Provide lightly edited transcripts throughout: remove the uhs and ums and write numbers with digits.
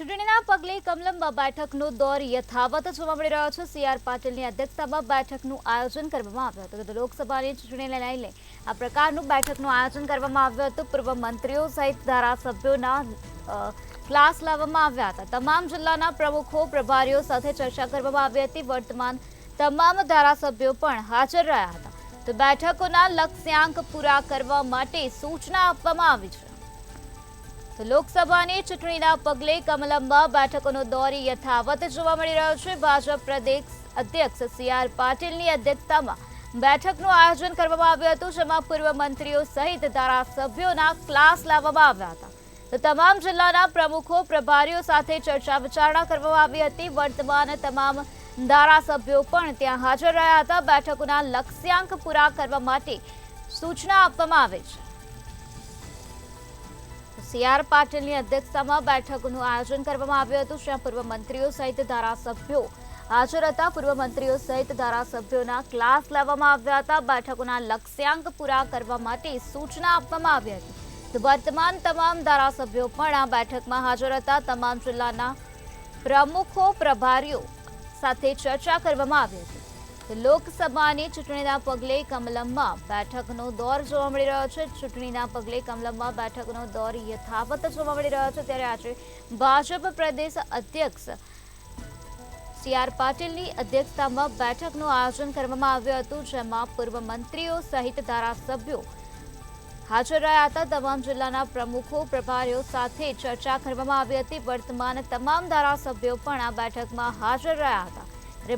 ચૂંટણીના પગલે કમલમ બેઠકનો દોર યથાવત જોવા મળી રહ્યો છે। સી.આર. પાટીલની અધ્યક્ષતામાં બેઠકનું આયોજન કરવામાં આવ્યું હતું। તો લોકસભાની ચૂંટણીને લઈને આ પ્રકારનું બેઠકનું આયોજન કરવામાં આવ્યું હતું। પૂર્વ મંત્રીઓ સહિત ધારાસભ્યોના ક્લાસ લાવવામાં આવ્યા હતા। તમામ જિલ્લાના પ્રમુખો પ્રભારીઓ સાથે ચર્ચા કરવામાં આવી હતી। વર્તમાન તમામ ધારાસભ્યો પણ હાજર રહ્યા હતા। તો બેઠકોના લક્ષ્યાંક પૂરા કરવા માટે સૂચના આપવામાં આવી છે। તો લોકસભાની ચૂંટણીના પગલે કમલમમાં બેઠકોનો દોર યથાવત જોવા મળી રહ્યો છે। ભાજપ પ્રદેશ અધ્યક્ષ સી.આર. પાટીલની અધ્યક્ષતામાં બેઠકનું આયોજન કરવામાં આવ્યું હતું, જેમાં પૂર્વ મંત્રીઓ સહિત ધારાસભ્યોના ક્લાસ લાવવામાં આવ્યા હતા। તો તમામ જિલ્લાના પ્રમુખો પ્રભારીઓ સાથે ચર્ચા વિચારણા કરવામાં આવી હતી। વર્તમાન તમામ ધારાસભ્યો પણ ત્યાં હાજર રહ્યા હતા। બેઠકોના લક્ષ્યાંક પૂરા કરવા માટે સૂચના આપવામાં આવી છે। સી.આર. પાટીલની અધ્યક્ષતામાં બેઠકનું આયોજન કરવામાં આવ્યું હતું, જ્યાં પૂર્વ મંત્રીઓ સહિત ધારાસભ્યો હાજર હતા। પૂર્વ મંત્રીઓ સહિત ધારાસભ્યોના ક્લાસ લાવવામાં આવ્યા હતા। બેઠકોના લક્ષ્યાંક પૂરા કરવા માટે સૂચના આપવામાં આવી હતી। તો વર્તમાન તમામ ધારાસભ્યો પણ આ બેઠકમાં હાજર હતા। તમામ જિલ્લાના પ્રમુખો પ્રભારીઓ સાથે ચર્ચા કરવામાં આવી હતી। લોકસભાની ચૂંટણીના પગલે કમલમમાં બેઠકનો દોર જોવા મળી રહ્યો છે। ચૂંટણીના પગલે કમલમમાં બેઠકનો દોર યથાવત જોવા મળી રહ્યો છે। ત્યારે આજે ભાજપ પ્રદેશ અધ્યક્ષ સી.આર. પાટીલની અધ્યક્ષતામાં બેઠકનું આયોજન કરવામાં આવ્યું હતું, જેમાં પૂર્વ મંત્રીઓ સહિત ધારાસભ્યો હાજર રહ્યા હતા। તમામ જિલ્લાના પ્રમુખો પ્રભારીઓ સાથે ચર્ચા કરવામાં આવી હતી। વર્તમાન તમામ ધારાસભ્યો પણ આ બેઠકમાં હાજર રહ્યા હતા।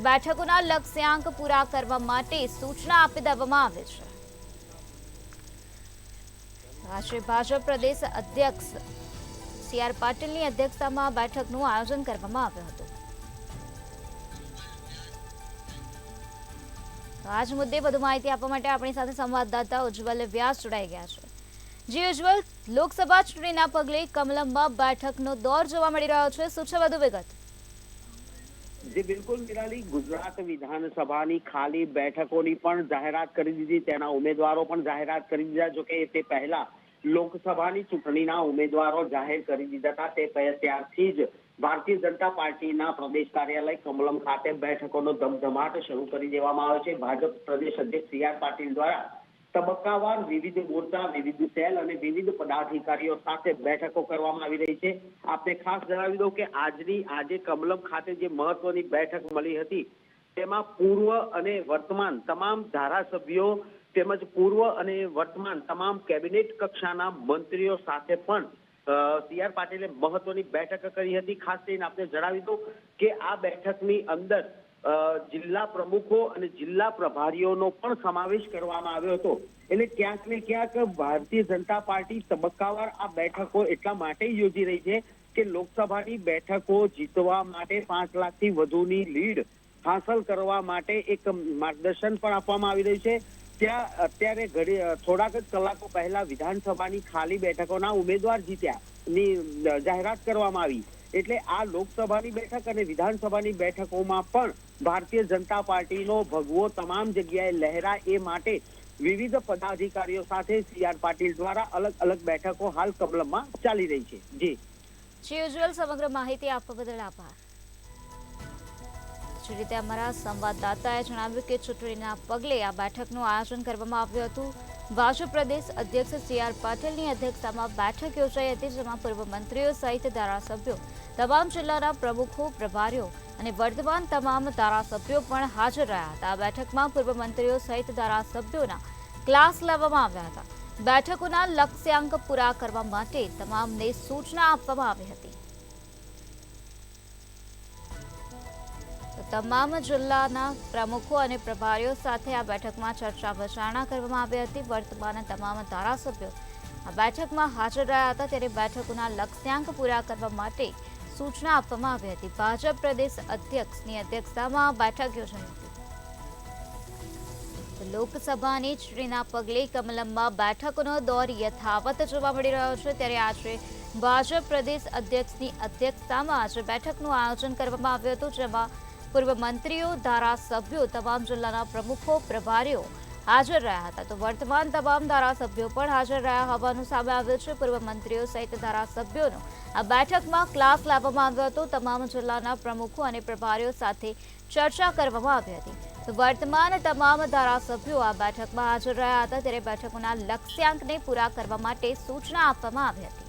બેઠકોના લક્ષ્યાંક પૂરા કરવા માટે સૂચના આપી દેવામાં આવે છે। આજે ભાજપ પ્રદેશ અધ્યક્ષ સી.આર. પાટીલની અધ્યક્ષતામાં બેઠકનું આયોજન કરવામાં આવ્યું હતું। આજ મુદ્દે વધુ માહિતી આપવા માટે આપણી સાથે સંવાદદાતા ઉજ્જવલ વ્યાસ જોડાઈ ગયા છે। જી ઉજ્જવલ, લોકસભા ચૂંટણીના પગલે કમલમમાં બેઠકનો દોર જોવા મળી રહ્યો છે, શું છે વધુ વિગત? જી બિલકુલ નિરાલી, ગુજરાત વિધાનસભાની ખાલી બેઠકોની પણ જાહેરાત કરી દીધી, તેના ઉમેદવારો પણ જાહેરાત કરી દીધા। જોકે તે પહેલા લોકસભાની ચૂંટણીના ઉમેદવારો જાહેર કરી દીધા હતા। તે ત્યારથી જ ભારતીય જનતા પાર્ટીના પ્રદેશ કાર્યાલય કમલમ ખાતે બેઠકોનો ધમધમાટ શરૂ કરી દેવામાં આવ્યો છે। ભાજપ પ્રદેશ અધ્યક્ષ સી.આર. પાટીલ દ્વારા તબક્કાવાર વિવિધ મોરચા, વિવિધ સેલ અને વિવિધ પદાધિકારીઓ સાથે બેઠકો કરવામાં આવી રહી છે। આપને ખાસ જણાવી દઉં કે આજે કમલમ ખાતે જે મહત્વની બેઠક મળી હતી, તેમાં પૂર્વ અને વર્તમાન તમામ ધારાસભ્યો તેમજ પૂર્વ અને વર્તમાન તમામ કેબિનેટ કક્ષાના મંત્રીઓ સાથે પણ સી.આર. પાટીલે મહત્વની બેઠક કરી હતી। ખાસ કરીને આપને જણાવી દઉં કે આ બેઠકની અંદર જિલ્લા પ્રમુખો અને જિલ્લા પ્રભારીઓનો પણ સમાવેશ કરવામાં આવ્યો હતો। એટલે ક્યાંક ને ક્યાંક ભારતીય જનતા પાર્ટી તબક્કાવાર આ બેઠકો એટલા માટે યોજી રહી છે કે લોકસભાની બેઠકો જીતવા માટે 5 લાખથી વધુની લીડ હાંસલ કરવા માટે એક માર્ગદર્શન પણ આપવામાં આવી રહ્યું છે। ત્યાં અત્યારે થોડાક જ કલાકો પહેલા વિધાનસભાની ખાલી બેઠકોના ઉમેદવાર જીત્યાની જાહેરાત કરવામાં આવી। એટલે આ લોકસભાની બેઠક અને વિધાનસભાની બેઠકોમાં પણ ભારતીય જનતા પાર્ટીનો ભગવો તમામ જગ્યાએ લહેરાય એ માટે વિવિધ પદાધિકારીઓ સાથે સી.આર. પાટીલ દ્વારા અલગ અલગ બેઠકો હાલ કમલમમાં ચાલી રહી છે। જી ઉજ્જવલ, સમગ્ર માહિતી આપવા બદલ આભાર। જે રીતે અમારા સંવાદદાતાએ જણાવ્યું કે ચૂંટણીના પગલે આ બેઠકનું આયોજન કરવામાં આવ્યું હતું। ભાજપ પ્રદેશ અધ્યક્ષ સી.આર. પાટીલની અધ્યક્ષતામાં બેઠક યોજાઈ હતી, જેમાં પૂર્વ મંત્રીઓ સહિત ધારાસભ્યો, તમામ જિલ્લાના પ્રમુખો પ્રભારીઓ અને વર્તમાન તમામ ધારાસભ્યો પણ હાજર રહ્યા હતા। આ બેઠકમાં પૂર્વ મંત્રીઓ સહિત ધારાસભ્યોના ક્લાસ લાવવામાં આવ્યા હતા। બેઠકોના લક્ષ્યાંક પૂરા કરવા માટે તમામને સૂચના આપવામાં આવી હતી। તમામ જિલ્લાના પ્રમુખો અને પ્રભારીઓ સાથે આ બેઠકમાં ચર્ચા વિચારણા કરવામાં આવી હતી। વર્તમાન તમામ ધારાસભ્યો આ બેઠકમાં હાજર રહ્યા હતા, ત્યારે બેઠકોના લક્ષ્યાંક પૂરા કરવા માટે સૂચના આપવામાં આવી હતી। ભાજપ પ્રદેશ અધ્યક્ષની અધ્યક્ષતામાં આ બેઠક યોજાઈ હતી। લોકસભાની ચૂંટણીના પગલે કમલમમાં બેઠકોનો દોર યથાવત જોવા મળી રહ્યો છે। ત્યારે આજે ભાજપ પ્રદેશ અધ્યક્ષની અધ્યક્ષતામાં આજે બેઠકનું આયોજન કરવામાં આવ્યું હતું, જેમાં પૂર્વ મંત્રીઓ, ધારાસભ્યો, તમામ જિલ્લાના પ્રમુખો પ્રભારીઓ હાજર રહ્યા હતા. તો વર્તમાન તમામ ધારાસભ્યો પણ હાજર રહ્યા હોવાનું સામે આવ્યું છે. પૂર્વ મંત્રીઓ સહિત ધારાસભ્યોનો આ બેઠકમાં ક્લાસ લેવામાં આવ્યો હતો. તમામ જિલ્લાના પ્રમુખો અને પ્રભારીઓ સાથે ચર્ચા કરવામાં આવી હતી. તો વર્તમાન તમામ ધારાસભ્યો આ બેઠકમાં હાજર રહ્યા હતા. ત્યારે બેઠકોના લક્ષ્યાંકને પૂરા કરવા માટે સૂચના આપવામાં આવી હતી.